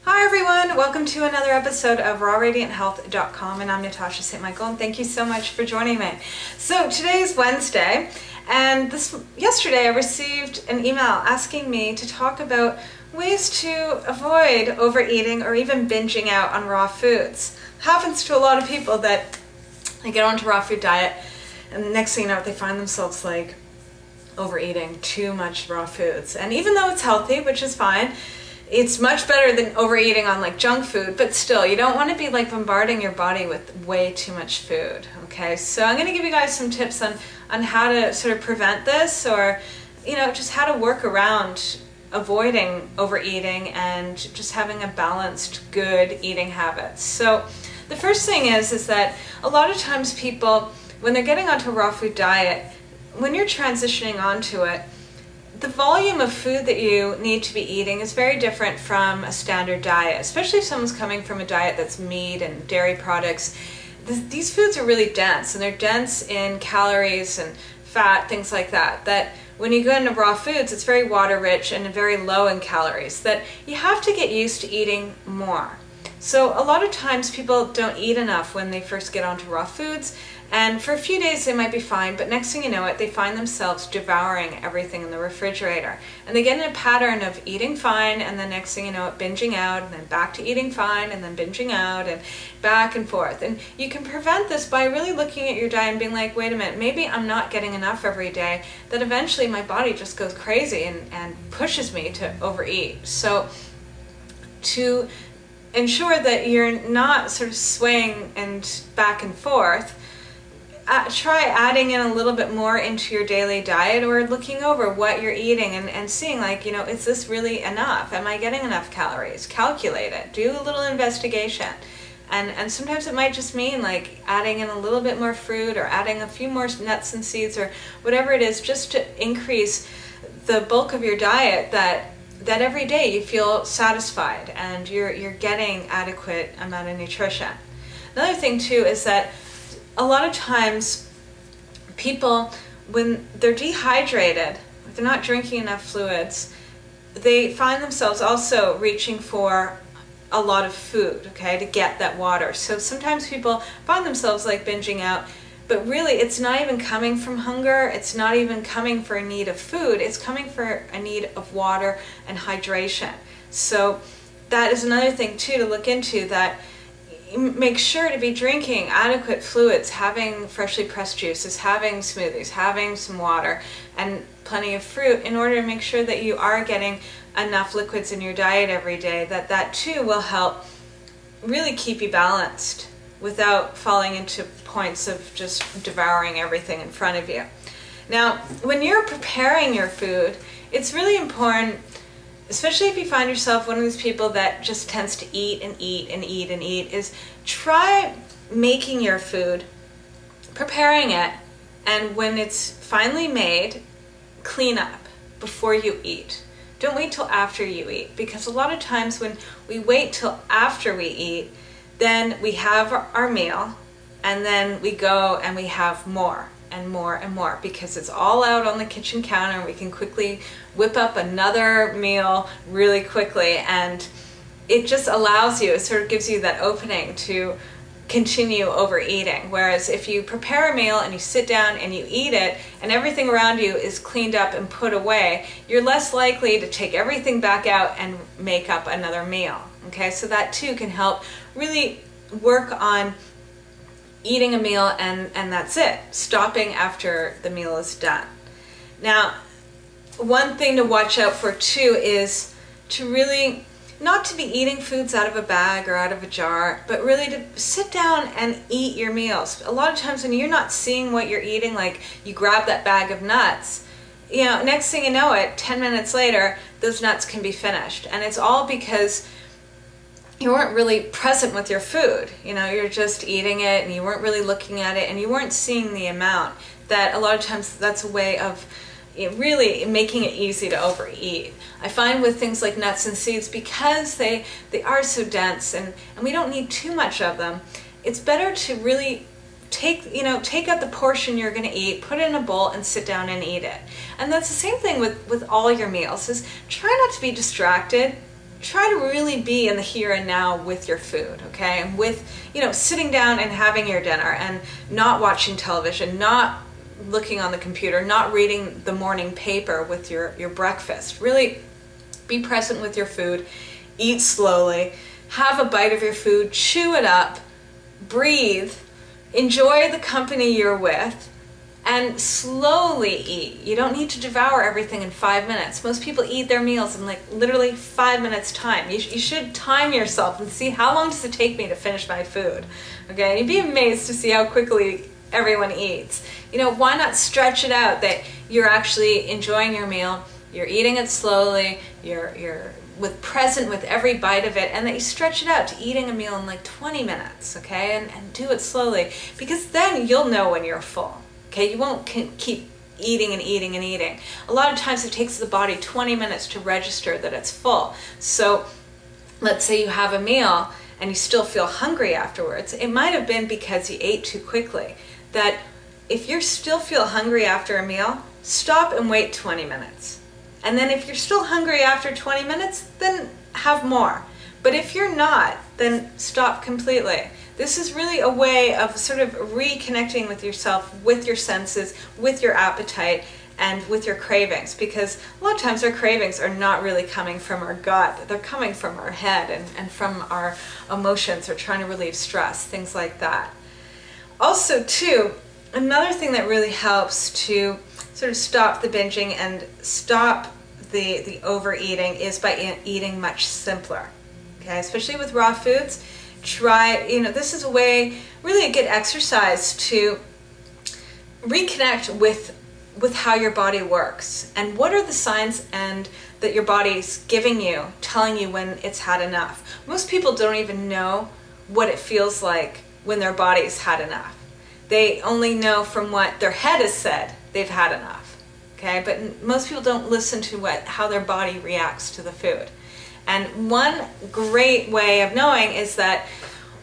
Hi everyone, welcome to another episode of rawradianthealth.com, and I'm Natasha St. Michael, and thank you so much for joining me. So today is Wednesday, and yesterday I received an email asking me to talk about ways to avoid overeating or even binging out on raw foods. It happens to a lot of people that they get onto a raw food diet, and the next thing you know, they find themselves like overeating too much raw foods. And even though it's healthy, which is fine, it's much better than overeating on like junk food, but still, you don't want to be like bombarding your body with way too much food, okay? So I'm going to give you guys some tips on how to sort of prevent this, or, just how to work around avoiding overeating and just having a balanced, good eating habits. So the first thing is that a lot of times people, when they're getting onto a raw food diet, when you're transitioning onto it, the volume of food that you need to be eating is very different from a standard diet, especially if someone's coming from a diet that's meat and dairy products. These foods are really dense, and they're dense in calories and fat, things like that, that when you go into raw foods, it's very water rich and very low in calories, that you have to get used to eating more. So a lot of times people don't eat enough when they first get onto raw foods, and for a few days they might be fine, but next thing you know it, they find themselves devouring everything in the refrigerator. And they get in a pattern of eating fine, and then next thing you know it, binging out, and then back to eating fine, and then binging out, and back and forth. And you can prevent this by really looking at your diet and being like, wait a minute, maybe I'm not getting enough every day, that eventually my body just goes crazy and pushes me to overeat. So to ensure that you're not sort of swaying and back and forth, try adding in a little bit more into your daily diet, or looking over what you're eating and seeing, like, is this really enough? Am I getting enough calories? Calculate it. Do a little investigation. And sometimes it might just mean like adding in a little bit more fruit, or adding a few more nuts and seeds, or whatever it is, just to increase the bulk of your diet, that every day you feel satisfied and you're getting adequate amount of nutrition. Another thing too is that a lot of times people, when they're dehydrated, if they're not drinking enough fluids, they find themselves also reaching for a lot of food, okay, to get that water. So sometimes people find themselves like binging out, but really it's not even coming from hunger, it's not even coming for a need of food, it's coming for a need of water and hydration. So that is another thing too to look into, that make sure to be drinking adequate fluids, having freshly pressed juices, having smoothies, having some water, and plenty of fruit, in order to make sure that you are getting enough liquids in your diet every day, that too will help really keep you balanced without falling into points of just devouring everything in front of you. Now, when you're preparing your food, it's really important, especially if you find yourself one of these people that just tends to eat and eat and eat and eat, is try making your food, preparing it, and when it's finally made, clean up before you eat. Don't wait till after you eat, because a lot of times when we wait till after we eat, then we have our meal, and then we go and we have more and more and more, because it's all out on the kitchen counter, and we can quickly whip up another meal really quickly, and it just allows you, it sort of gives you that opening to continue overeating. Whereas if you prepare a meal and you sit down and you eat it, and everything around you is cleaned up and put away, you're less likely to take everything back out and make up another meal. Okay, so that too can help really work on eating a meal, and that's it, stopping after the meal is done. Now, one thing to watch out for too is to really not to be eating foods out of a bag or out of a jar, but really to sit down and eat your meals. A lot of times when you're not seeing what you're eating, like you grab that bag of nuts, next thing you know it, 10 minutes later, those nuts can be finished. And it's all because you weren't really present with your food. You're just eating it, and you weren't really looking at it, and you weren't seeing the amount. That a lot of times that's a way of really making it easy to overeat. I find with things like nuts and seeds, because they are so dense, and we don't need too much of them, it's better to really take out the portion you're going to eat, put it in a bowl, and sit down and eat it. And that's the same thing with all your meals, is try not to be distracted. try to really be in the here and now with your food, okay? And with, sitting down and having your dinner and not watching television, not looking on the computer, not reading the morning paper with your breakfast. Really be present with your food, eat slowly, have a bite of your food, chew it up, breathe, enjoy the company you're with, and slowly eat. You don't need to devour everything in 5 minutes. Most people eat their meals in like literally 5 minutes time. You should time yourself and see how long does it take me to finish my food. Okay, and you'd be amazed to see how quickly everyone eats. Why not stretch it out that you're actually enjoying your meal, you're eating it slowly, you're present with every bite of it, and that you stretch it out to eating a meal in like 20 minutes, okay? And do it slowly, because then you'll know when you're full, okay? You won't keep eating and eating and eating. A lot of times it takes the body 20 minutes to register that it's full. So let's say you have a meal and you still feel hungry afterwards. It might have been because you ate too quickly. That if you still feel hungry after a meal, stop and wait 20 minutes. And then if you're still hungry after 20 minutes, then have more. But if you're not, then stop completely. This is really a way of sort of reconnecting with yourself, with your senses, with your appetite, and with your cravings. Because a lot of times our cravings are not really coming from our gut. They're coming from our head and from our emotions, or trying to relieve stress, things like that. Also, too, another thing that really helps to sort of stop the binging and stop the overeating is by eating much simpler, okay? Especially with raw foods. Try, this is a way, really a good exercise to reconnect with how your body works and what are the signs and that your body's giving you, telling you when it's had enough. Most people don't even know what it feels like when their body's had enough. They only know from what their head has said they've had enough, okay? But most people don't listen to how their body reacts to the food. And one great way of knowing is that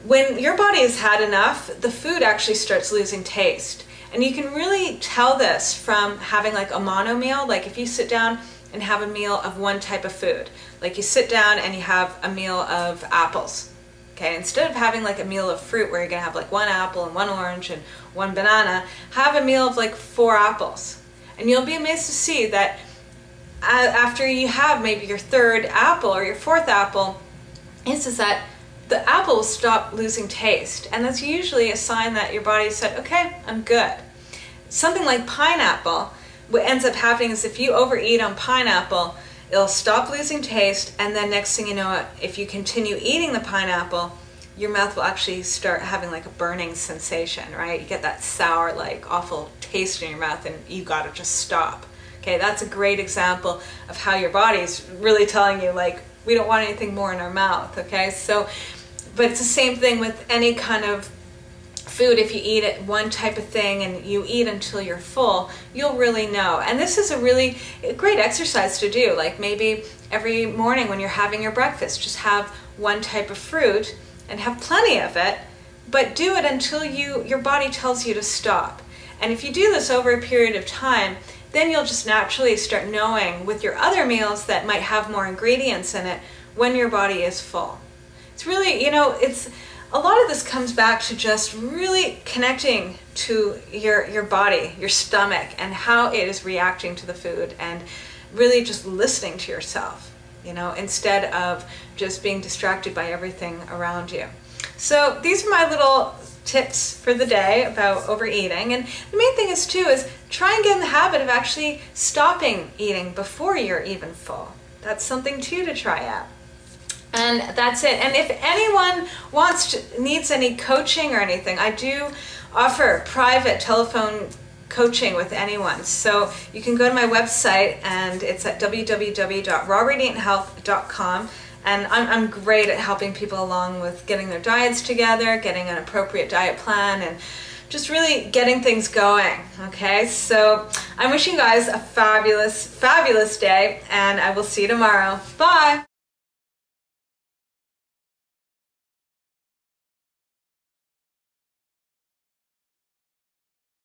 when your body has had enough, the food actually starts losing taste. And you can really tell this from having like a mono meal. Like if you sit down and have a meal of one type of food, like you sit down and you have a meal of apples. Okay, instead of having like a meal of fruit where you're gonna have like one apple and one orange and one banana, have a meal of like 4 apples. And you'll be amazed to see that after you have maybe your 3rd apple or your 4th apple, is that the apple will stop losing taste. And that's usually a sign that your body said, okay, I'm good. Something like pineapple, what ends up happening is if you overeat on pineapple, it'll stop losing taste, and then next thing you know, if you continue eating the pineapple, your mouth will actually start having like a burning sensation, right? You get that sour, like awful taste in your mouth, and you gotta just stop. Okay, that's a great example of how your body's really telling you, like, we don't want anything more in our mouth, okay? So, but it's the same thing with any kind of food. If you eat it one type of thing and you eat until you're full, you'll really know. And this is a really great exercise to do. Like maybe every morning when you're having your breakfast, just have one type of fruit and have plenty of it, but do it until your body tells you to stop. And if you do this over a period of time, then you'll just naturally start knowing with your other meals that might have more ingredients in it when your body is full. It's really, it's a lot of this comes back to just really connecting to your body, your stomach, and how it is reacting to the food, and really just listening to yourself, instead of just being distracted by everything around you. So these are my little tips for the day about overeating. And the main thing is try and get in the habit of actually stopping eating before you're even full. That's something too to try out. And that's it. And if anyone needs any coaching or anything, I do offer private telephone coaching with anyone. So you can go to my website, and it's at www.rawradianthealth.com. And I'm great at helping people along with getting their diets together, getting an appropriate diet plan, and just really getting things going, okay? So I'm wishing you guys a fabulous, fabulous day, and I will see you tomorrow. Bye!